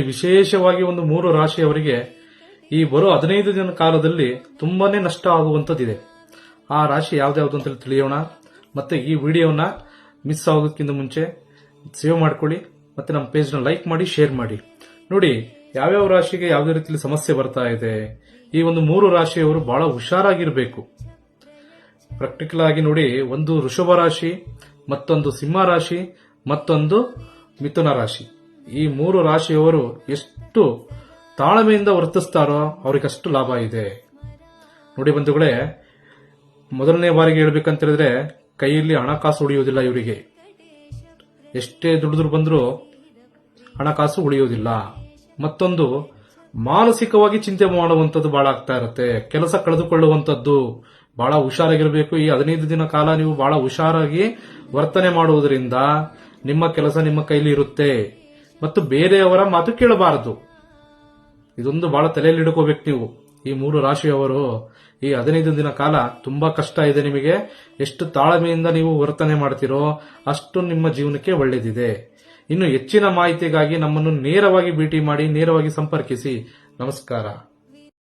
ವಿಶೇಷವಾಗಿ ಒಂದು 3 ರಾಶಿಯವರಿಗೆ ಈ ಬರೋ 15 ದಿನ ಕಾಲದಲ್ಲಿ ತುಂಬಾನೇ ನಷ್ಟ ಆಗುವಂತದ್ದಿದೆ. ಆ ರಾಶಿ ಯಾವ್ದಾವ್ದು ಅಂತ ತಿಳಿಯೋಣ. ಮತ್ತೆ ಈ ವಿಡಿಯೋನ ಮಿಸ್ ಆಗೋದಕ್ಕಿಂತ ಮುಂಚೆ ಸೇವ್ ಮಾಡ್ಕೊಳ್ಳಿ, ಮತ್ತೆ ನಮ್ಮ ಪೇಜ್ ನ ಲೈಕ್ ಮಾಡಿ, ಶೇರ್ ಮಾಡಿ. ನೋಡಿ ಯಾವ್ಯಾವ ರಾಶಿಗೆ ಯಾವುದೇ ರೀತಿಯಲ್ಲಿ ಸಮಸ್ಯೆ ಬರ್ತಾ ಇದೆ. ಈ ಒಂದು 3 ರಾಶಿಯವರು ಬಹಳ ಹುಷಾರಾಗಿರ್ಬೇಕು. ಪ್ರಾಕ್ಟಿಕಲ್ ಆಗಿ ನೋಡಿ, ಒಂದು ವೃಷಭ ರಾಶಿ, ಮತ್ತೊಂದು ಸಿಂಹ ರಾಶಿ, ಮತ್ತೊಂದು ಮಿಥುನ ರಾಶಿ. ಈ 3 ರಾಶಿಯವರು ಎಷ್ಟು ತಾಳ್ಮೆಯಿಂದ ವರ್ತಿಸ್ತಾರೋ ಅವರಿಗಷ್ಟು ಲಾಭ ಇದೆ. ನೋಡಿ ಬಂಧುಗಳೇ, ಮೊದಲನೇ ಬಾರಿಗೆ ಹೇಳ್ಬೇಕಂತ ಹೇಳಿದ್ರೆ ಕೈಯಲ್ಲಿ ಹಣಕಾಸು ಉಳಿಯುವುದಿಲ್ಲ ಇವರಿಗೆ. ಎಷ್ಟೇ ದುಡಿದ್ರು ಬಂದರೂ ಹಣಕಾಸು ಉಳಿಯುವುದಿಲ್ಲ. ಮತ್ತೊಂದು, ಮಾನಸಿಕವಾಗಿ ಚಿಂತೆ ಮಾಡುವಂಥದ್ದು ಬಹಳ ಆಗ್ತಾ ಇರುತ್ತೆ. ಕೆಲಸ ಕಳೆದುಕೊಳ್ಳುವಂಥದ್ದು. ಬಹಳ ಹುಷಾರಾಗಿರಬೇಕು. ಈ 15 ದಿನ ಕಾಲ ನೀವು ಬಹಳ ಹುಷಾರಾಗಿ ವರ್ತನೆ ಮಾಡುವುದರಿಂದ ನಿಮ್ಮ ಕೆಲಸ ನಿಮ್ಮ ಕೈಲಿ ಇರುತ್ತೆ. ಮತ್ತು ಬೇರೆಯವರ ಮಾತು ಕೇಳಬಾರದು. ಇದೊಂದು ಬಹಳ ತಲೆಯಲ್ಲಿ ಇಟ್ಕೋಬೇಕು ನೀವು. ಈ 3 ರಾಶಿಯವರು ಈ 15 ದಿನ ಕಾಲ ತುಂಬಾ ಕಷ್ಟ ಇದೆ ನಿಮಗೆ. ಎಷ್ಟು ತಾಳ್ಮೆಯಿಂದ ನೀವು ವರ್ತನೆ ಮಾಡ್ತೀರೋ ಅಷ್ಟು ನಿಮ್ಮ ಜೀವನಕ್ಕೆ ಒಳ್ಳೆಯದಿದೆ. ಇನ್ನು ಹೆಚ್ಚಿನ ಮಾಹಿತಿಗಾಗಿ ನಮ್ಮನ್ನು ನೇರವಾಗಿ ಭೇಟಿ ಮಾಡಿ, ನೇರವಾಗಿ ಸಂಪರ್ಕಿಸಿ. ನಮಸ್ಕಾರ.